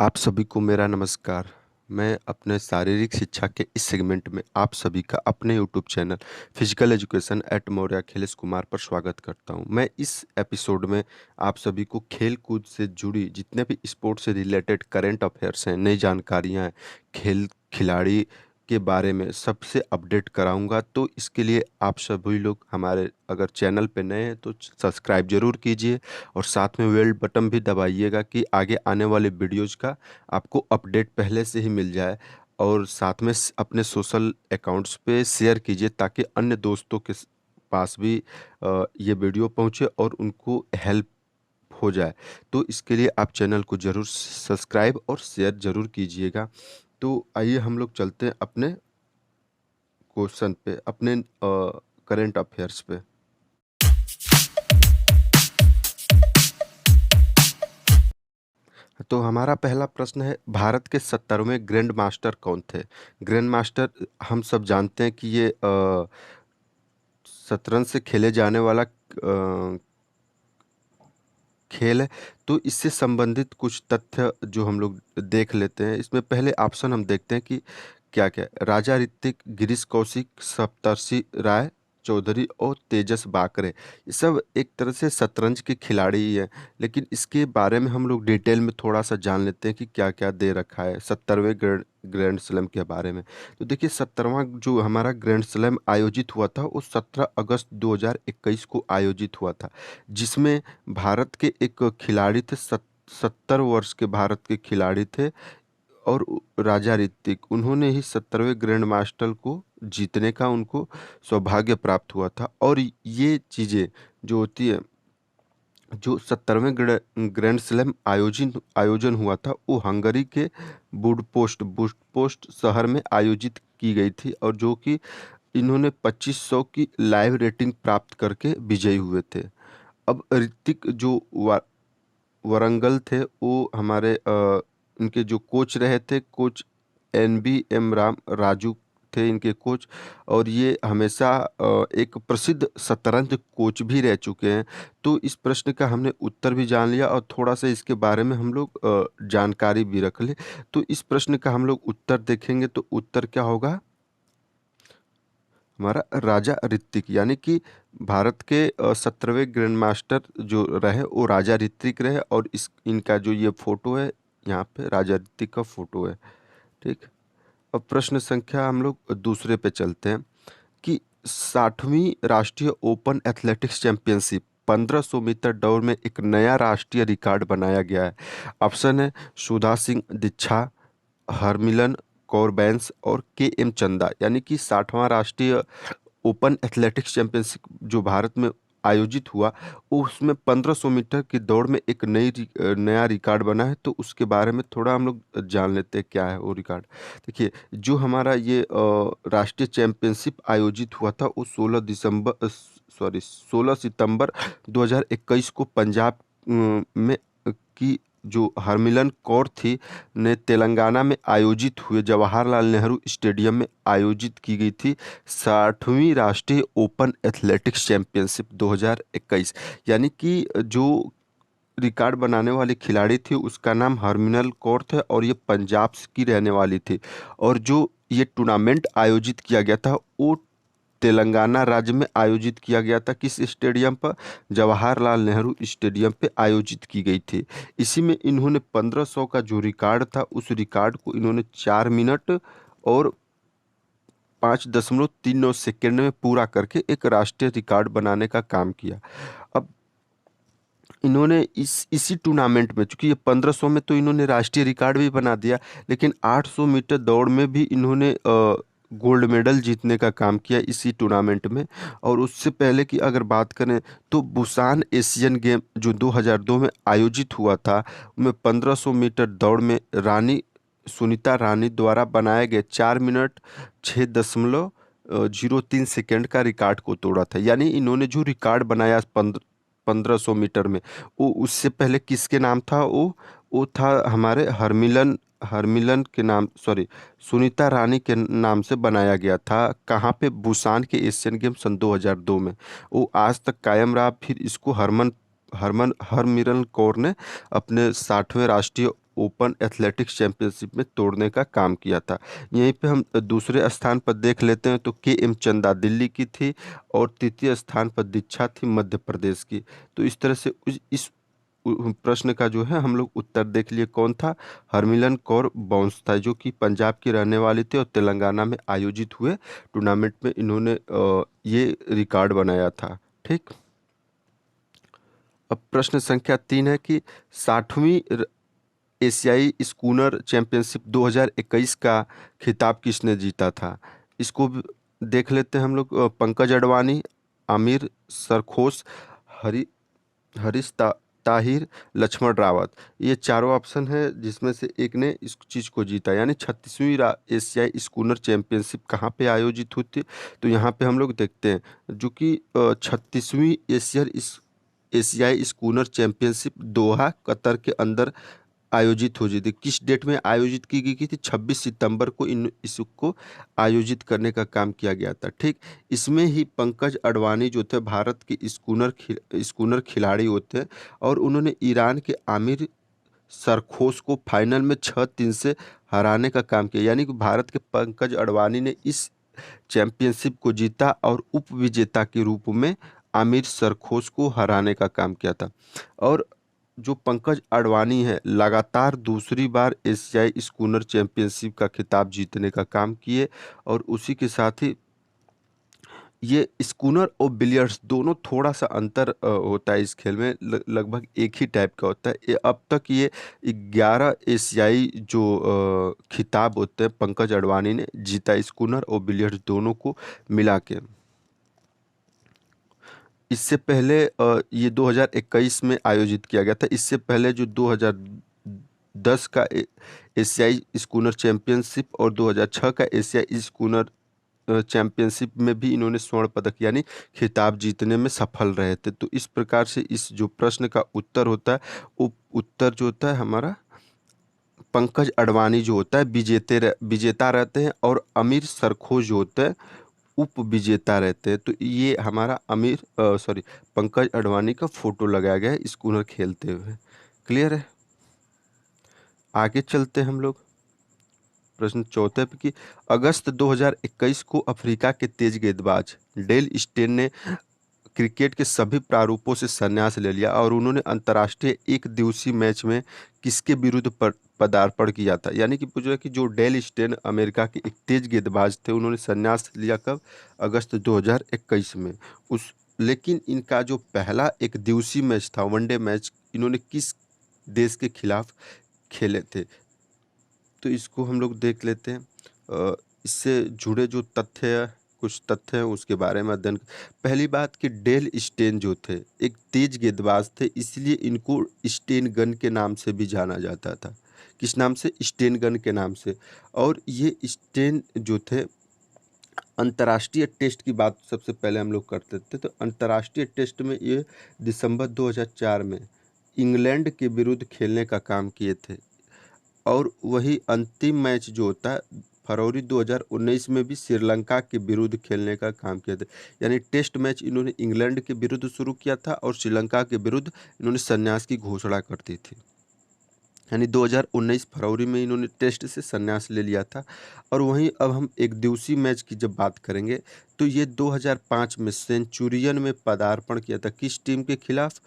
आप सभी को मेरा नमस्कार। मैं अपने शारीरिक शिक्षा के इस सेगमेंट में आप सभी का अपने YouTube channel physical education at Maurya Akhilesh Kumar पर स्वागत करता हूं। मैं इस एपिसोड में आप सभी को खेल कूद से जुड़ी जितने भी स्पोर्ट्स से रिलेटेड करंट अफेयर्स हैं, नई जानकारियां हैं, खेल खिलाड़ी के बारे में सबसे अपडेट कराऊंगा। तो इसके लिए आप सभी लोग हमारे अगर चैनल पे नए हैं तो सब्सक्राइब जरूर कीजिए और साथ में बेल बटन भी दबाइएगा कि आगे आने वाले वीडियोज़ का आपको अपडेट पहले से ही मिल जाए। और साथ में अपने सोशल अकाउंट्स पे शेयर कीजिए ताकि अन्य दोस्तों के पास भी ये वीडियो पहुंचे और उनको हेल्प हो जाए। तो इसके लिए आप चैनल को ज़रूर सब्सक्राइब और शेयर ज़रूर कीजिएगा। तो आइए हम लोग चलते हैं अपने क्वेश्चन पे, अपने करंट अफेयर्स पे। तो हमारा पहला प्रश्न है, भारत के 70वें ग्रैंड मास्टर कौन थे? ग्रैंड मास्टर हम सब जानते हैं कि ये शतरंज से खेले जाने वाला खेल है। तो इससे संबंधित कुछ तथ्य जो हम लोग देख लेते हैं। इसमें पहले ऑप्शन हम देखते हैं कि क्या क्या है। राजा ऋतिक, गिरीश कौशिक, सप्तर्षि राय चौधरी और तेजस बाकरे, ये सब एक तरह से शतरंज के खिलाड़ी ही हैं। लेकिन इसके बारे में हम लोग डिटेल में थोड़ा सा जान लेते हैं कि क्या क्या दे रखा है 70वें ग्रैंड स्लैम के बारे में। तो देखिए, 70वां जो हमारा ग्रैंड स्लैम आयोजित हुआ था वो 17 अगस्त 2021 को आयोजित हुआ था, जिसमें भारत के एक खिलाड़ी थे, 70 वर्ष के भारत के खिलाड़ी थे। और राजा ऋतिक, उन्होंने ही 70वें ग्रैंड मास्टर को जीतने का उनको सौभाग्य प्राप्त हुआ था। और ये चीज़ें जो होती है, जो 70वें ग्रैंड स्लैम आयोजन हुआ था वो हंगरी के बुडपोस्ट शहर में आयोजित की गई थी, और जो कि इन्होंने 2500 की लाइव रेटिंग प्राप्त करके विजयी हुए थे। अब ऋतिक जो वरंगल थे, वो हमारे इनके जो कोच रहे थे, कोच NBM राम राजू थे इनके कोच। और ये हमेशा एक प्रसिद्ध शतरंज कोच भी रह चुके हैं। तो इस प्रश्न का हमने उत्तर भी जान लिया और थोड़ा सा इसके बारे में हम लोग जानकारी भी रख ले। तो इस प्रश्न का हम लोग उत्तर देखेंगे तो उत्तर क्या होगा हमारा? राजा ऋतिक, यानी कि भारत के 70वें ग्रैंड मास्टर जो रहे वो राजा ऋतिक रहे। और इस इनका जो ये फोटो है, यहाँ पे राजा ऋतिक का फोटो है। ठीक। अब प्रश्न संख्या हम लोग दूसरे पे चलते हैं कि 60वीं राष्ट्रीय ओपन एथलेटिक्स चैंपियनशिप 1500 मीटर दौड़ में एक नया राष्ट्रीय रिकॉर्ड बनाया गया है। ऑप्शन है सुधा सिंह दिच्छा, हरमिलन कौर बैंस और KM चंदा। यानी कि 60वां राष्ट्रीय ओपन एथलेटिक्स चैंपियनशिप जो भारत में आयोजित हुआ, उसमें 1500 मीटर की दौड़ में एक नया रिकॉर्ड बना है। तो उसके बारे में थोड़ा हम लोग जान लेते हैं क्या है वो रिकॉर्ड। देखिए, जो हमारा ये राष्ट्रीय चैंपियनशिप आयोजित हुआ था वो 16 सितंबर 2021 को पंजाब में की जो हरमिलन कौर थी ने तेलंगाना में आयोजित हुए जवाहरलाल नेहरू स्टेडियम में आयोजित की गई थी 60वीं राष्ट्रीय ओपन एथलेटिक्स चैंपियनशिप 2021। यानी कि जो रिकॉर्ड बनाने वाली खिलाड़ी थी उसका नाम हरमिनल कौर थे और ये पंजाब की रहने वाली थी। और जो ये टूर्नामेंट आयोजित किया गया था वो तेलंगाना राज्य में आयोजित किया गया था। किस स्टेडियम पर? जवाहरलाल नेहरू स्टेडियम पे आयोजित की गई थी। इसी में इन्होंने 1500 का जो रिकॉर्ड था उस रिकॉर्ड को इन्होंने 4 मिनट और 5.39 सेकेंड में पूरा करके एक राष्ट्रीय रिकॉर्ड बनाने का काम किया। अब इन्होंने इसी टूर्नामेंट में, चूंकि ये 1500 में तो इन्होंने राष्ट्रीय रिकॉर्ड भी बना दिया, लेकिन 800 मीटर दौड़ में भी इन्होंने गोल्ड मेडल जीतने का काम किया इसी टूर्नामेंट में। और उससे पहले की अगर बात करें तो बुसान एशियन गेम जो 2002 में आयोजित हुआ था, उसमें 1500 मीटर दौड़ में सुनीता रानी द्वारा बनाए गए 4 मिनट 6.03 सेकेंड का रिकॉर्ड को तोड़ा था। यानी इन्होंने जो रिकॉर्ड बनाया 1500 मीटर में, वो उससे पहले किसके नाम था? वो था हमारे हरमिलन हरमिलन के नाम, सॉरी, सुनीता रानी के नाम से बनाया गया था। कहाँ पे? बुसान के एशियन गेम सन 2002 में। वो आज तक कायम रहा। फिर इसको हरमिलन कौर ने अपने 60वें राष्ट्रीय ओपन एथलेटिक्स चैंपियनशिप में तोड़ने का काम किया था। यहीं पे हम दूसरे स्थान पर देख लेते हैं तो के.एम. चंदा दिल्ली की थी और तृतीय स्थान पर दीक्षा थी मध्य प्रदेश की। तो इस तरह से इस प्रश्न का जो है हम लोग उत्तर देख लिए। कौन था? हरमिलन कौर बाउंस था, जो कि पंजाब की रहने वाली थी और तेलंगाना में आयोजित हुए टूर्नामेंट में इन्होंने ये रिकॉर्ड बनाया था। ठीक। अब प्रश्न संख्या 3 है कि 60वीं एशियाई स्कूनर चैंपियनशिप 2021 का खिताब किसने जीता था? इसको देख लेते हैं हम लोग। पंकज अडवाणी, आमिर सरखोश, हरी हरीश ताहिर, लक्ष्मण रावत। ये चारों ऑप्शन है जिसमें से एक ने इस चीज को जीता। यानी 36वीं एशियाई स्कूनर चैंपियनशिप कहाँ पे आयोजित हुई थी? तो यहाँ पे हम लोग देखते हैं जो कि 36वीं एशियाई स्कूनर चैंपियनशिप दोहा कतर के अंदर आयोजित हो रही थी। किस डेट में आयोजित की गई थी? 26 सितंबर को इसको आयोजित करने का काम किया गया था। ठीक। इसमें ही पंकज अडवाणी जो थे भारत के स्कूनर खिलाड़ी होते हैं और उन्होंने ईरान के आमिर सरखोश को फाइनल में 6-3 से हराने का काम किया। यानी कि भारत के पंकज अडवाणी ने इस चैंपियनशिप को जीता और उप विजेता के रूप में आमिर सरखोश को हराने का काम किया था। और जो पंकज अडवाणी है लगातार दूसरी बार एशियाई स्कूनर चैंपियनशिप का खिताब जीतने का काम किए और उसी के साथ ही ये स्कूनर और बिलियर्ड्स दोनों थोड़ा सा अंतर होता है इस खेल में। लगभग एक ही टाइप का होता है। ये अब तक ये 11 एशियाई जो खिताब होते हैं पंकज अडवाणी ने जीता, स्कूनर और बिलियर्ड्स दोनों को मिला के। इससे पहले ये 2021 में आयोजित किया गया था। इससे पहले जो 2010 का एशियाई स्कूनर चैंपियनशिप और 2006 का एशियाई स्कूनर चैंपियनशिप में भी इन्होंने स्वर्ण पदक यानी खिताब जीतने में सफल रहे थे। तो इस प्रकार से इस जो प्रश्न का उत्तर होता है वो उत्तर जो होता है हमारा पंकज अडवाणी जो होता है विजेता रहते हैं और आमिर सरखोश जो होता है उप विजेता रहते हैं। तो ये हमारा पंकज अडवाणी का फोटो लगाया गया है स्कूनर खेलते हुए। क्लियर है? आगे चलते हैं हम लोग प्रश्न चौथे पे कि अगस्त 2021 को अफ्रीका के तेज गेंदबाज डेल स्टेन ने क्रिकेट के सभी प्रारूपों से संन्यास ले लिया और उन्होंने अंतर्राष्ट्रीय एक दिवसीय मैच में किसके विरुद्ध पदार्पण किया था? यानी कि पूछ रहा है कि जो डेल स्टेन अमेरिका के एक तेज गेंदबाज थे उन्होंने संन्यास लिया कब? अगस्त 2021 में। लेकिन इनका जो पहला एक दिवसीय मैच था वनडे मैच इन्होंने किस देश के खिलाफ खेले थे? तो इसको हम लोग देख लेते हैं। इससे जुड़े जो कुछ तथ्य हैं उसके बारे में अध्ययन। पहली बात कि डेल स्टेन जो थे एक तेज गेंदबाज थे, इसलिए इनको स्टेन गन के नाम से भी जाना जाता था। किस नाम से? स्टेन गन के नाम से। और ये स्टेन जो थे अंतर्राष्ट्रीय टेस्ट की बात सबसे पहले हम लोग करते थे। तो अंतर्राष्ट्रीय टेस्ट में ये दिसंबर 2004 में इंग्लैंड के विरुद्ध खेलने का काम किए थे और वही अंतिम मैच जो होता है फरवरी 2019 में भी श्रीलंका के विरुद्ध खेलने का काम किया था। यानी टेस्ट मैच इन्होंने इंग्लैंड के विरुद्ध शुरू किया था और श्रीलंका के विरुद्ध इन्होंने संन्यास की घोषणा कर दी थी। यानी 2019 फरवरी में इन्होंने टेस्ट से संन्यास ले लिया था। और वहीं अब हम एक दिवसीय मैच की जब बात करेंगे तो ये 2005 में सेंचुरियन में पदार्पण किया था। किस टीम के खिलाफ?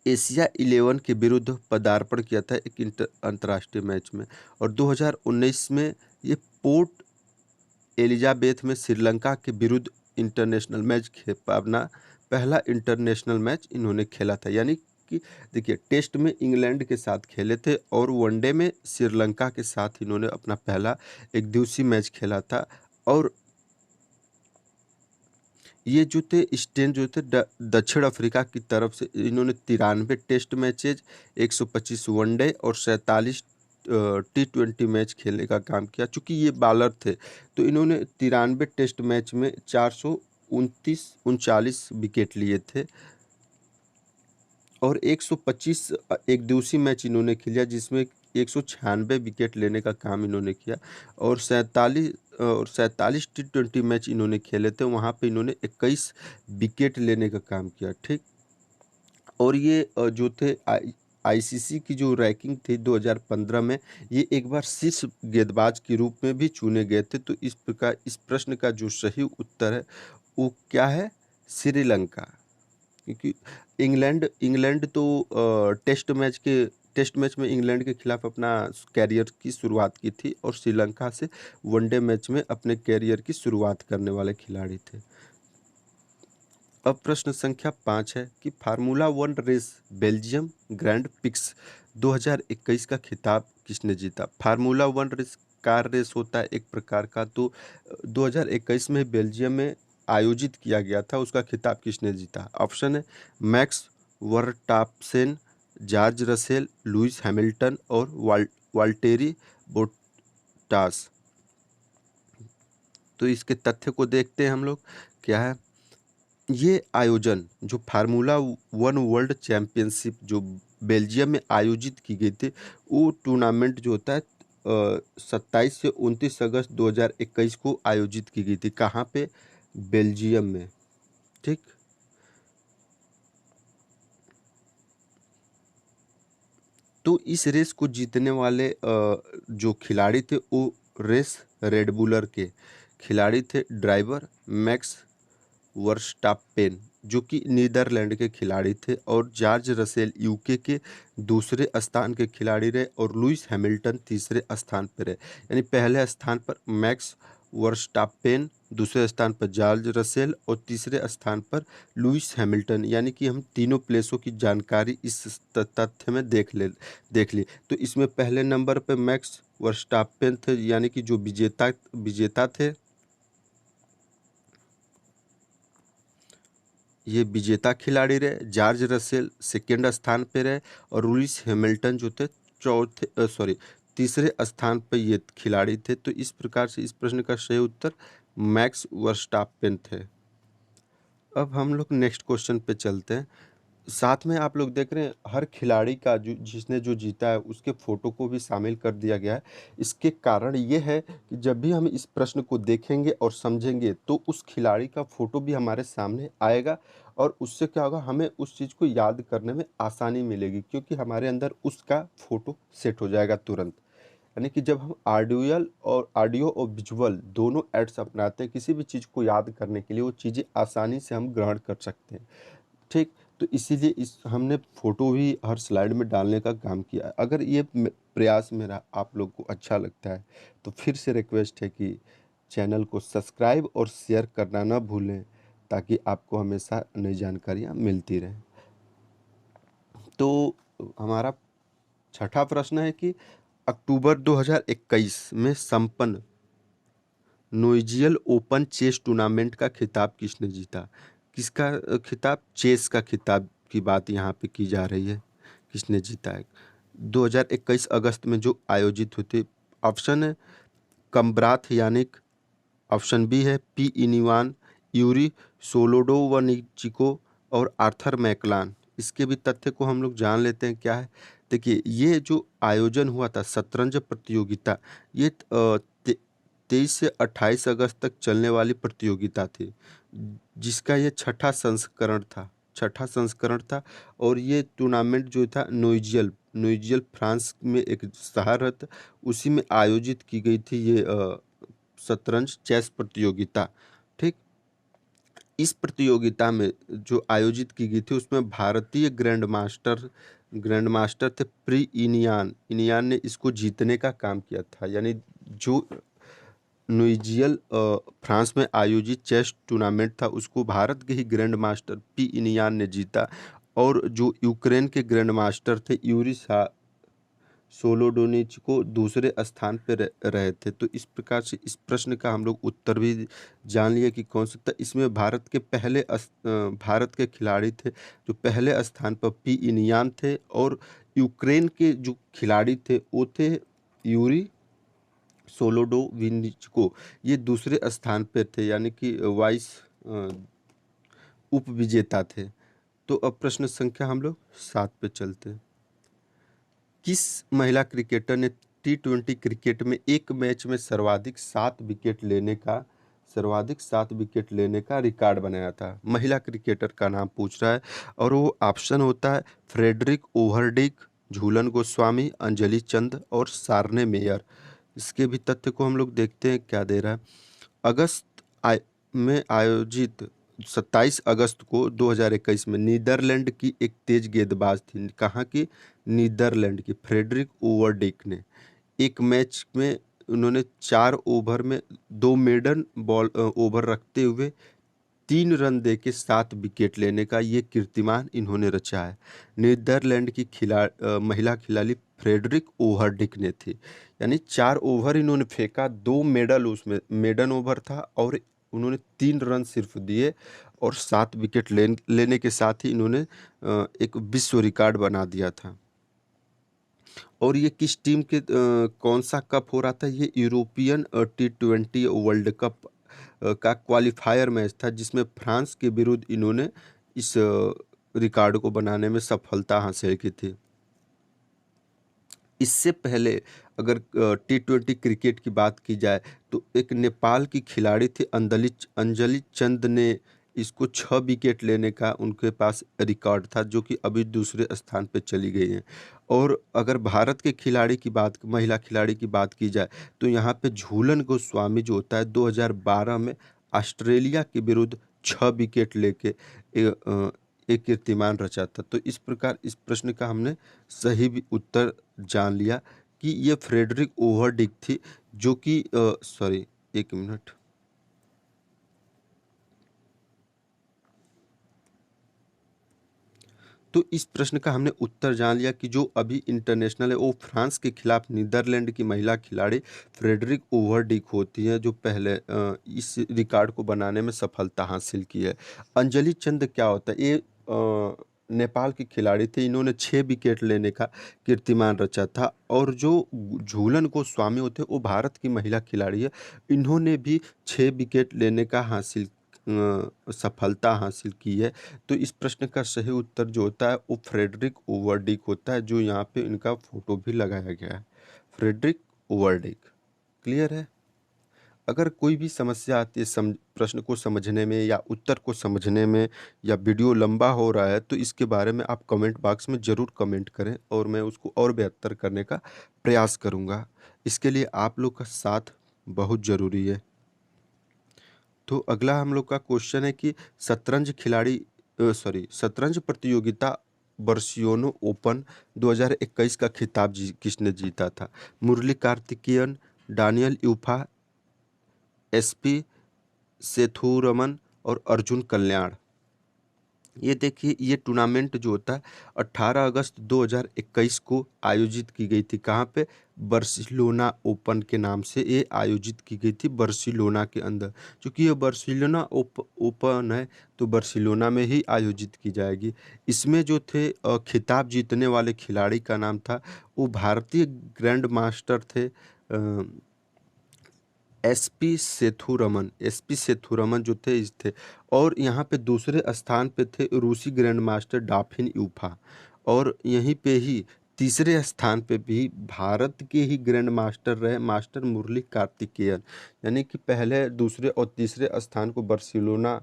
एशिया 11 के विरुद्ध पदार्पण किया था एक अंतर्राष्ट्रीय मैच में। और 2019 में ये पोर्ट एलिजाबेथ में श्रीलंका के विरुद्ध इंटरनेशनल मैच अपना पहला इंटरनेशनल मैच इन्होंने खेला था। यानी कि देखिए टेस्ट में इंग्लैंड के साथ खेले थे और वनडे में श्रीलंका के साथ इन्होंने अपना पहला एक दिवसीय मैच खेला था। और ये जो थे स्टेन जो थे दक्षिण अफ्रीका की तरफ से इन्होंने 93 टेस्ट मैचेज, 125 वनडे और 47 T20 मैच खेलने का काम किया। चूँकि ये बॉलर थे तो इन्होंने 93 टेस्ट मैच में 439 विकेट लिए थे और 125 एक दिवसीय मैच इन्होंने खेला जिसमें 196 विकेट लेने का काम इन्होंने किया और 47 T20 मैच इन्होंने खेले थे, वहाँ पे इन्होंने 21 विकेट लेने का काम किया। ठीक। और ये जो थे आईसीसी की जो रैंकिंग थी 2015 में, ये एक बार शीर्ष गेंदबाज के रूप में भी चुने गए थे। तो इस प्रकार इस प्रश्न का जो सही उत्तर है वो क्या है? श्रीलंका। क्योंकि इंग्लैंड तो टेस्ट मैच में इंग्लैंड के खिलाफ अपना कैरियर की शुरुआत की थी और श्रीलंका से वनडे मैच में अपने कैरियर की शुरुआत करने वाले खिलाड़ी थे। अब प्रश्न संख्या 5 है कि formula one race Belgium grand prix 2021 का खिताब किसने जीता? Formula one race car race होता है एक प्रकार का, तो 2021 में बेल्जियम में आयोजित किया गया था। उसका खिताब किसने जीता? ऑप्शन है max Verstappen, George Russell, Lewis Hamilton और वाल्टेरी बोटास। तो इसके तथ्य को देखते हैं हम लोग। क्या है ये आयोजन? जो फार्मूला वन वर्ल्ड चैंपियनशिप जो बेल्जियम में आयोजित की गई थी, वो टूर्नामेंट जो होता है 27 से 29 अगस्त 2021 को आयोजित की गई थी। कहाँ पे? बेल्जियम में। ठीक। तो इस रेस को जीतने वाले जो खिलाड़ी थे वो रेस रेडबुलर के खिलाड़ी थे। ड्राइवर मैक्स वर्स्टापेन जो कि नीदरलैंड के खिलाड़ी थे, और जॉर्ज रसेल यूके के दूसरे स्थान के खिलाड़ी रहे, और लुइस हैमिल्टन तीसरे स्थान पर रहे। यानी पहले स्थान पर मैक्स वर्स्टापेन, दूसरे स्थान पर जॉर्ज रसेल और तीसरे स्थान पर लुइस हैमिल्टन। यानी कि हम तीनों प्लेसों की जानकारी इस तथ्य में देख ली। तो इसमें पहले नंबर पर मैक्स वर्स्टापेन थे, यानी कि जो विजेता थे। ये विजेता खिलाड़ी रहे। जॉर्ज रसेल सेकेंड स्थान पे रहे, और लुइस हैमिल्टन जो थे तीसरे स्थान पर ये खिलाड़ी थे। तो इस प्रकार से इस प्रश्न का सही उत्तर मैक्स वर्स्टापेन थे। अब हम लोग नेक्स्ट क्वेश्चन पे चलते हैं। साथ में आप लोग देख रहे हैं हर खिलाड़ी का जो जिसने जो जीता है उसके फोटो को भी शामिल कर दिया गया है। इसके कारण ये है कि जब भी हम इस प्रश्न को देखेंगे और समझेंगे तो उस खिलाड़ी का फोटो भी हमारे सामने आएगा, और उससे क्या होगा, हमें उस चीज़ को याद करने में आसानी मिलेगी, क्योंकि हमारे अंदर उसका फोटो सेट हो जाएगा तुरंत। यानी कि जब हम ऑडियो और विजुअल दोनों एड्स अपनाते हैं किसी भी चीज़ को याद करने के लिए, वो चीज़ें आसानी से हम ग्रहण कर सकते हैं। ठीक। तो इसीलिए इस हमने फ़ोटो भी हर स्लाइड में डालने का काम किया है। अगर ये प्रयास मेरा आप लोग को अच्छा लगता है तो फिर से रिक्वेस्ट है कि चैनल को सब्सक्राइब और शेयर करना ना भूलें, ताकि आपको हमेशा नई जानकारियाँ मिलती रहें। तो हमारा छठा प्रश्न है कि अक्टूबर 2021 में संपन्न नोइजियल ओपन चेस टूर्नामेंट का खिताब किसने जीता? किसका खिताब? चेस का खिताब की बात यहाँ पे की जा रही है। किसने जीता है? 2021 अगस्त में जो आयोजित हुई थी। ऑप्शन है कम्ब्राथ यानिक, ऑप्शन बी है पी इनिवान, यूरी सोलोडोवनिचिको और आर्थर मैकलान। इसके भी तथ्य को हम लोग जान लेते हैं क्या है। देखिए ये जो आयोजन हुआ था शतरंज प्रतियोगिता, ये 23 से 28 अगस्त तक चलने वाली प्रतियोगिता थी, जिसका ये छठा संस्करण था। और ये टूर्नामेंट जो था नोइजियल फ्रांस में एक शहर है, उसी में आयोजित की गई थी ये शतरंज चेस प्रतियोगिता। ठीक। इस प्रतियोगिता में जो आयोजित की गई थी उसमें भारतीय ग्रैंड मास्टर थे प्री इनियान ने इसको जीतने का काम किया था। यानी जो नोइजियल फ्रांस में आयोजित चेस टूर्नामेंट था उसको भारत के ही ग्रैंड मास्टर पी इनियान ने जीता, और जो यूक्रेन के ग्रैंड मास्टर थे यूरी सोलोडोनिच को दूसरे स्थान पर रहे थे। तो इस प्रकार से इस प्रश्न का हम लोग उत्तर भी जान लिए कि कौन सा था। इसमें भारत के खिलाड़ी थे जो पहले स्थान पर पी इनियान थे, और यूक्रेन के जो खिलाड़ी थे वो थे यूरी सोलोडोविनिचको। ये दूसरे स्थान पर थे, यानी कि वाइस उप विजेता थे। तो अब प्रश्न संख्या हम लोग 7 पे चलते हैं। किस महिला क्रिकेटर ने टी20 क्रिकेट में एक मैच में सर्वाधिक 7 विकेट लेने का रिकॉर्ड बनाया था? महिला क्रिकेटर का नाम पूछ रहा है, और वो ऑप्शन होता है फ्रेडरिक ओवरडिक, झूलन गोस्वामी, अंजलि चंद और सारने मेयर। इसके भी तथ्य को हम लोग देखते हैं क्या दे रहा है। अगस्त में आयोजित 27 अगस्त को 2021 में नीदरलैंड की एक तेज गेंदबाज थी, कहाँ की, नीदरलैंड की, फ्रेडरिक ओवरडिक ने एक मैच में उन्होंने 4 ओवर में 2 मेडन ओवर रखते हुए 3 रन देके 7 विकेट लेने का ये कीर्तिमान इन्होंने रचा है। नीदरलैंड की महिला खिलाड़ी फ्रेडरिक ओवरडिक ने थी। यानी 4 ओवर इन्होंने फेंका, 2 मेडल उसमें मेडन ओवर था और उन्होंने 3 रन सिर्फ दिए और 7 विकेट लेने के साथ ही इन्होंने एक विश्व रिकॉर्ड बना दिया था। और ये किस टीम के कौन सा कप हो रहा था, ये यूरोपियन T20 वर्ल्ड कप का क्वालिफायर मैच था, जिसमें फ्रांस के विरुद्ध इन्होंने इस रिकॉर्ड को बनाने में सफलता हासिल की थी। इससे पहले अगर T20 क्रिकेट की बात की जाए तो एक नेपाल की खिलाड़ी थी अंजलि चंद ने इसको 6 विकेट लेने का उनके पास रिकॉर्ड था, जो कि अभी दूसरे स्थान पे चली गई हैं। और अगर भारत के खिलाड़ी की बात, महिला खिलाड़ी की बात की जाए तो यहाँ पे झूलन गोस्वामी जो होता है 2012 में ऑस्ट्रेलिया के विरुद्ध 6 विकेट लेके एक कीर्तिमान रचा था। तो इस प्रकार इस प्रश्न का हमने सही भी उत्तर जान लिया कि ये फ्रेडरिक ओवरडिक थी, जो कि सॉरी, एक मिनट, तो इस प्रश्न का हमने उत्तर जान लिया कि जो अभी इंटरनेशनल है वो फ्रांस के खिलाफ नीदरलैंड की महिला खिलाड़ी फ्रेडरिक ओवरडिक होती है, जो पहले इस रिकॉर्ड को बनाने में सफलता हासिल की है। अंजलि चंद क्या होता है, ये नेपाल की खिलाड़ी थी, इन्होंने 6 विकेट लेने का कीर्तिमान रचा था। और जो झूलन गोस्वामी होते हैं वो भारत की महिला खिलाड़ी है, इन्होंने भी 6 विकेट लेने का सफलता हासिल की है। तो इस प्रश्न का सही उत्तर जो होता है वो फ्रेडरिक ओवरडिक होता है, जो यहाँ पे इनका फोटो भी लगाया गया है, फ्रेडरिक ओवरडिक। क्लियर है। अगर कोई भी समस्या आती है प्रश्न को समझने में या उत्तर को समझने में, या वीडियो लंबा हो रहा है, तो इसके बारे में आप कमेंट बॉक्स में ज़रूर कमेंट करें और मैं उसको और बेहतर करने का प्रयास करूँगा। इसके लिए आप लोग का साथ बहुत ज़रूरी है। तो अगला हम लोग का क्वेश्चन है कि शतरंज प्रतियोगिता बार्सिलोना ओपन 2021 का खिताब किसने जीता था? मुरली Karthikeyan, Daniel UEFA, SP Sethuraman और अर्जुन कल्याण। ये देखिए, ये टूर्नामेंट जो होता है 18 अगस्त 2021 को आयोजित की गई थी। कहाँ पे? बार्सिलोना ओपन के नाम से ये आयोजित की गई थी, बार्सिलोना के अंदर। क्योंकि ये बार्सिलोना ओपन है तो बार्सिलोना में ही आयोजित की जाएगी। इसमें जो थे खिताब जीतने वाले खिलाड़ी का नाम था, वो भारतीय ग्रैंड मास्टर थे एसपी सेथुरमन जो थे इस थे। और यहाँ पे दूसरे स्थान पे थे रूसी ग्रैंड मास्टर डाफिन यूफा। और यहीं पे ही तीसरे स्थान पे भी भारत के ही ग्रैंड मास्टर रहे मास्टर मुरली कार्तिकेयन। यानी कि पहले, दूसरे और तीसरे स्थान को बार्सिलोना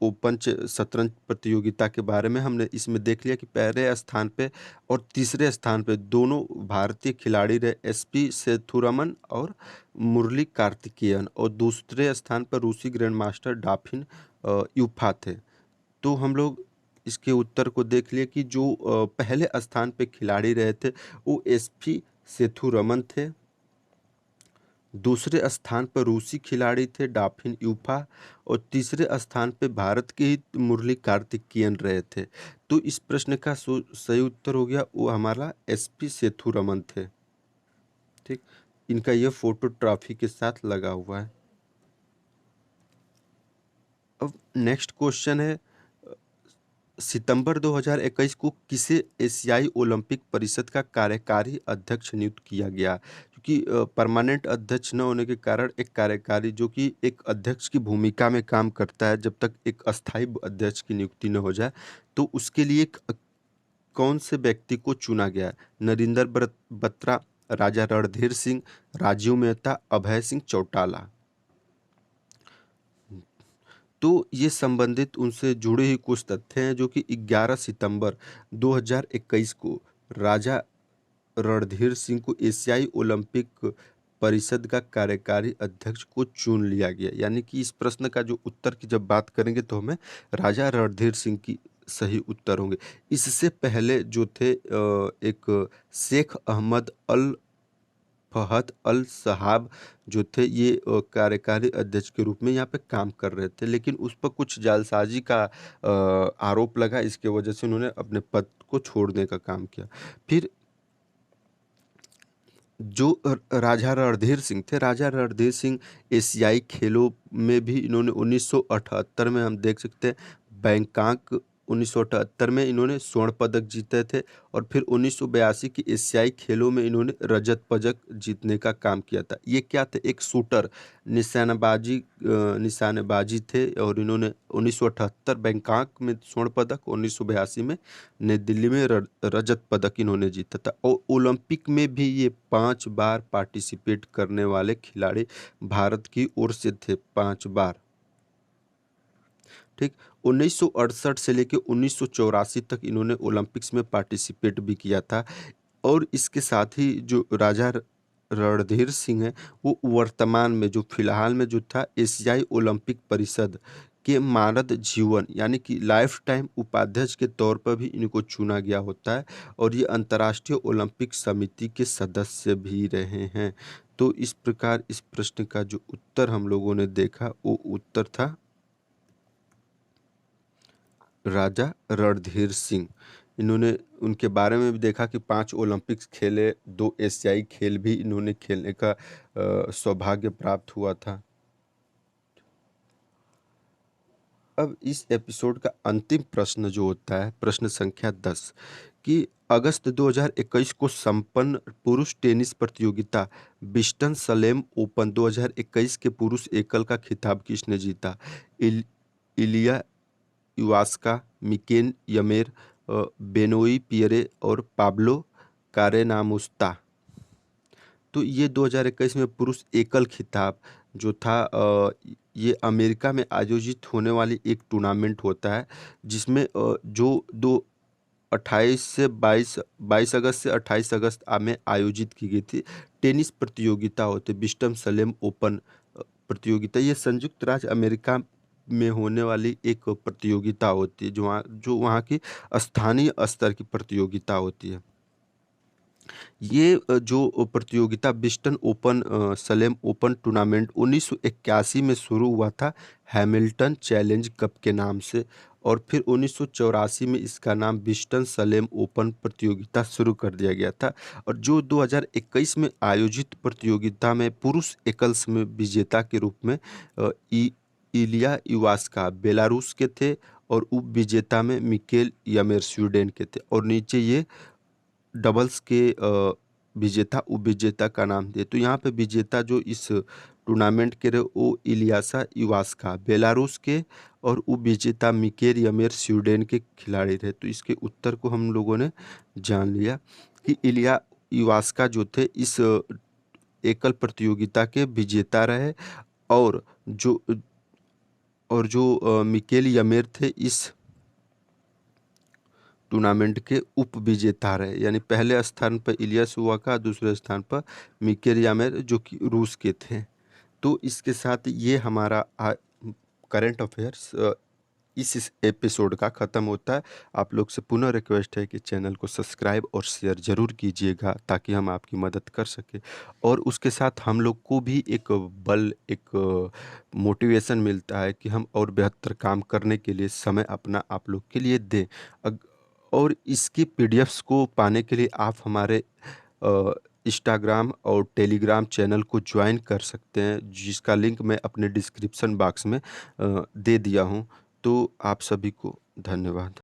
ओपन शतरंज प्रतियोगिता के बारे में हमने इसमें देख लिया कि पहले स्थान पे और तीसरे स्थान पे दोनों भारतीय खिलाड़ी रहे, एसपी सेथुरमन और मुरली कार्तिकेयन। और दूसरे स्थान पर रूसी ग्रैंड मास्टर डाफिन यूफा थे। तो हम लोग इसके उत्तर को देख लिए कि जो पहले स्थान पे खिलाड़ी रहे थे वो एसपी सेथुरमन थे, दूसरे स्थान पर रूसी खिलाड़ी थे डाफिन यूफा, और तीसरे स्थान पे भारत के ही मुरली कार्तिकेयन रहे थे। तो इस प्रश्न का सही उत्तर हो गया वो हमारा एसपी सेथुरमन थे। ठीक, इनका यह फोटो ट्रॉफी के साथ लगा हुआ है। अब नेक्स्ट क्वेश्चन है, सितंबर 2021 को किसे एशियाई ओलंपिक परिषद का कार्यकारी अध्यक्ष नियुक्त किया गया? क्योंकि परमानेंट अध्यक्ष न होने के कारण एक कार्यकारी, जो कि एक अध्यक्ष की भूमिका में काम करता है जब तक एक अस्थायी अध्यक्ष की नियुक्ति न हो जाए, तो उसके लिए कौन से व्यक्ति को चुना गया? नरेंद्र बत्रा, राजा रणधीर सिंह, राजीव मेहता, अभय सिंह चौटाला। तो ये संबंधित उनसे जुड़े ही कुछ तथ्य हैं जो कि 11 सितंबर 2021 को राजा रणधीर सिंह को एशियाई ओलंपिक परिषद का कार्यकारी अध्यक्ष को चुन लिया गया। यानी कि इस प्रश्न का जो उत्तर की जब बात करेंगे तो हमें राजा रणधीर सिंह की सही उत्तर होंगे। इससे पहले जो थे एक शेख अहमद अल फहद अल सहाब जो थे ये कार्यकारी अध्यक्ष के रूप में यहाँ पे काम कर रहे थे, लेकिन उस पर कुछ जालसाजी का आरोप लगा। इसके वजह से उन्होंने अपने पद को छोड़ने का काम किया। फिर जो राजा रणधीर सिंह थे, राजा रणधीर सिंह एशियाई खेलों में भी इन्होंने 1978 में हम देख सकते हैं बैंकॉक 1978 में इन्होंने स्वर्ण पदक जीते थे और फिर 1982 की एशियाई खेलों में इन्होंने रजत पदक जीतने का काम किया था। ये क्या थे? एक शूटर निशानेबाजी थे और इन्होंने 1978 बैंकॉक में स्वर्ण पदक, 1982 में नई दिल्ली में रजत पदक इन्होंने जीता था। और ओलंपिक में भी ये 5 बार पार्टिसिपेट करने वाले खिलाड़ी भारत की ओर से थे, 5 बार। ठीक, 1968 से लेके 1984 तक इन्होंने ओलंपिक्स में पार्टिसिपेट भी किया था। और इसके साथ ही जो राजा रणधीर सिंह है वो वर्तमान में जो फिलहाल में जो था एशियाई ओलंपिक परिषद के मानद जीवन यानी कि लाइफ टाइम उपाध्यक्ष के तौर पर भी इनको चुना गया होता है और ये अंतर्राष्ट्रीय ओलंपिक समिति के सदस्य भी रहे हैं। तो इस प्रकार इस प्रश्न का जो उत्तर हम लोगों ने देखा वो उत्तर था राजा रणधीर सिंह। इन्होंने उनके बारे में भी देखा कि 5 ओलंपिक्स खेले, 2 एशियाई खेल भी इन्होंने खेलने का सौभाग्य प्राप्त हुआ था। अब इस एपिसोड का अंतिम प्रश्न जो होता है, प्रश्न संख्या 10 कि अगस्त 2021 को संपन्न पुरुष टेनिस प्रतियोगिता ब्रिस्टन सलेम ओपन 2021 के पुरुष एकल का खिताब किसने जीता? इलिया इवास्का, मिकेल यमेर, बेनोई पियरे और पाब्लो कारेनामुस्ता। तो ये 2021 में पुरुष एकल खिताब जो था ये अमेरिका में आयोजित होने वाली एक टूर्नामेंट होता है जिसमें जो दो 28 से 22 अगस्त से 28 अगस्त में आयोजित की गई थी टेनिस प्रतियोगिता होती ब्रिस्टन सलेम ओपन प्रतियोगिता। ये संयुक्त राज्य अमेरिका में होने वाली एक प्रतियोगिता होती है जो वहाँ की स्थानीय स्तर की प्रतियोगिता होती है। ये जो प्रतियोगिता ब्रिस्टन ओपन सलेम ओपन टूर्नामेंट 1981 में शुरू हुआ था हैमिल्टन चैलेंज कप के नाम से और फिर 1984 में इसका नाम ब्रिस्टन सलेम ओपन प्रतियोगिता शुरू कर दिया गया था। और जो 2021 में आयोजित प्रतियोगिता में पुरुष एकल्स में विजेता के रूप में इलिया इवास्का बेलारूस के थे और उप विजेता में मिकेल यमेर स्वीडन के थे और नीचे ये डबल्स के विजेता उप विजेता का नाम दिए। तो यहाँ पे विजेता जो इस टूर्नामेंट के रहे वो इलियासा इवास्का बेलारूस के और उप विजेता मिकेल यमेर स्वीडन के खिलाड़ी रहे। तो इसके उत्तर को हम लोगों ने जान लिया कि इलिया इवास्का जो थे इस एकल प्रतियोगिता के विजेता रहे और जो मिकेल यमेर थे इस टूर्नामेंट के उप विजेता रहे। यानी पहले स्थान पर इलियास हुआका, दूसरे स्थान पर मिकेल यामेर जो कि रूस के थे। तो इसके साथ ये हमारा करंट अफेयर्स इस एपिसोड का ख़त्म होता है। आप लोग से पुनः रिक्वेस्ट है कि चैनल को सब्सक्राइब और शेयर ज़रूर कीजिएगा ताकि हम आपकी मदद कर सकें और उसके साथ हम लोग को भी एक बल एक मोटिवेशन मिलता है कि हम और बेहतर काम करने के लिए समय अपना आप लोग के लिए दें। और इसकी पीडीएफ्स को पाने के लिए आप हमारे इंस्टाग्राम और टेलीग्राम चैनल को ज्वाइन कर सकते हैं जिसका लिंक मैं अपने डिस्क्रिप्शन बॉक्स में दे दिया हूँ। तो आप सभी को धन्यवाद।